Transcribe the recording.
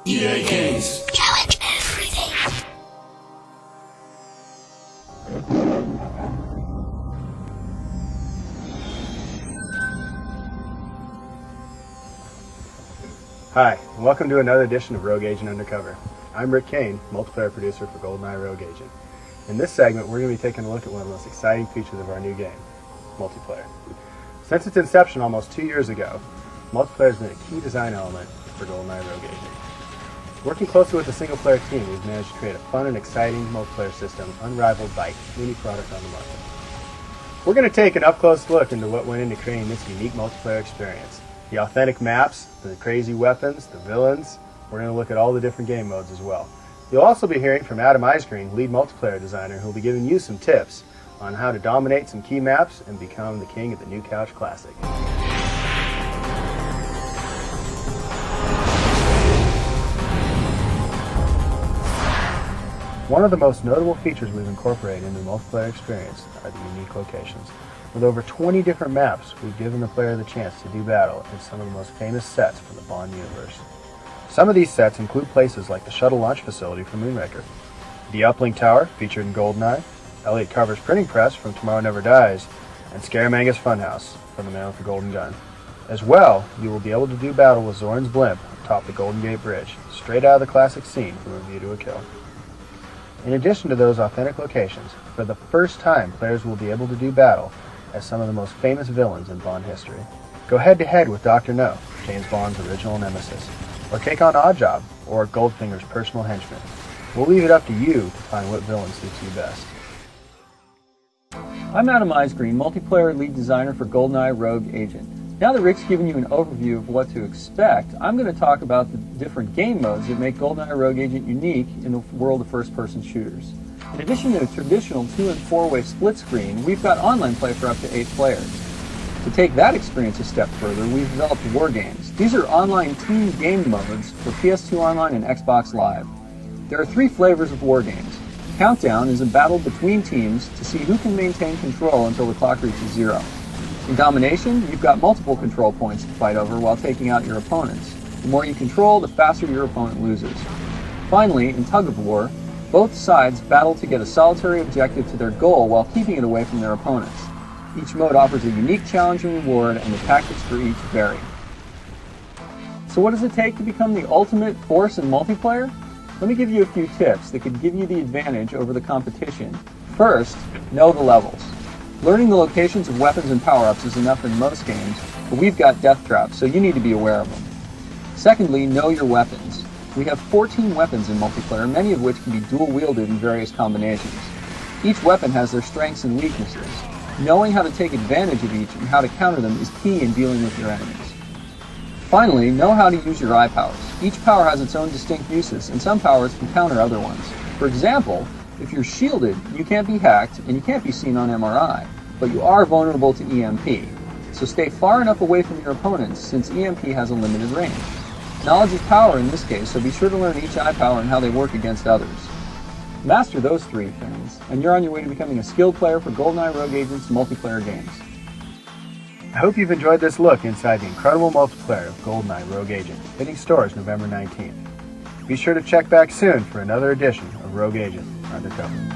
EA Games. Challenge everything. Hi, and welcome to another edition of Rogue Agent-Undercover. I'm Rick Kane, multiplayer producer for GoldenEye Rogue Agent. In this segment, we're going to be taking a look at one of the most exciting features of our new game, multiplayer. Since its inception almost 2 years ago, multiplayer has been a key design element for GoldenEye Rogue Agent. Working closely with the single-player team, we've managed to create a fun and exciting multiplayer system unrivaled by any product on the market. We're going to take an up-close look into what went into creating this unique multiplayer experience. The authentic maps, the crazy weapons, the villains. We're going to look at all the different game modes as well. You'll also be hearing from Adam Eisgreen, lead multiplayer designer, who will be giving you some tips on how to dominate some key maps and become the king of the New Couch Classic. One of the most notable features we've incorporated into the multiplayer experience are the unique locations. With over 20 different maps, we've given the player the chance to do battle in some of the most famous sets from the Bond universe. Some of these sets include places like the Shuttle Launch Facility from Moonraker, the Uplink Tower, featured in GoldenEye, Elliot Carver's Printing Press from Tomorrow Never Dies, and Scaramanga's Funhouse from The Man with the Golden Gun. As well, you will be able to do battle with Zoran's blimp atop the Golden Gate Bridge, straight out of the classic scene from A View to a Kill. In addition to those authentic locations, for the first time, players will be able to do battle as some of the most famous villains in Bond history. Go head-to-head with Dr. No, James Bond's original nemesis, or take on Oddjob, or Goldfinger's personal henchman. We'll leave it up to you to find what villain suits you best. I'm Adam Eisgreen, multiplayer lead designer for GoldenEye Rogue Agent. Now that Rick's given you an overview of what to expect, I'm going to talk about the different game modes that make GoldenEye Rogue Agent unique in the world of first-person shooters. In addition to a traditional 2- and 4-way split screen, we've got online play for up to 8 players. To take that experience a step further, we've developed War Games. These are online team game modes for PS2 Online and Xbox Live. There are 3 flavors of War Games. Countdown is a battle between teams to see who can maintain control until the clock reaches 0. In Domination, you've got multiple control points to fight over while taking out your opponents. The more you control, the faster your opponent loses. Finally, in Tug of War, both sides battle to get a solitary objective to their goal while keeping it away from their opponents. Each mode offers a unique challenge and reward, and the tactics for each vary. So what does it take to become the ultimate force in multiplayer? Let me give you a few tips that could give you the advantage over the competition. First, know the levels. Learning the locations of weapons and power-ups is enough in most games, but we've got death traps, so you need to be aware of them. Secondly, know your weapons. We have 14 weapons in multiplayer, many of which can be dual-wielded in various combinations. Each weapon has their strengths and weaknesses. Knowing how to take advantage of each and how to counter them is key in dealing with your enemies. Finally, know how to use your eye powers. Each power has its own distinct uses, and some powers can counter other ones. For example, if you're shielded, you can't be hacked and you can't be seen on MRI, but you are vulnerable to EMP. So stay far enough away from your opponents since EMP has a limited range. Knowledge is power in this case, so be sure to learn each eye power and how they work against others. Master those 3 things, and you're on your way to becoming a skilled player for GoldenEye Rogue Agent's multiplayer games. I hope you've enjoyed this look inside the incredible multiplayer of GoldenEye Rogue Agent, hitting stores November 19th. Be sure to check back soon for another edition of Rogue Agent Undercover.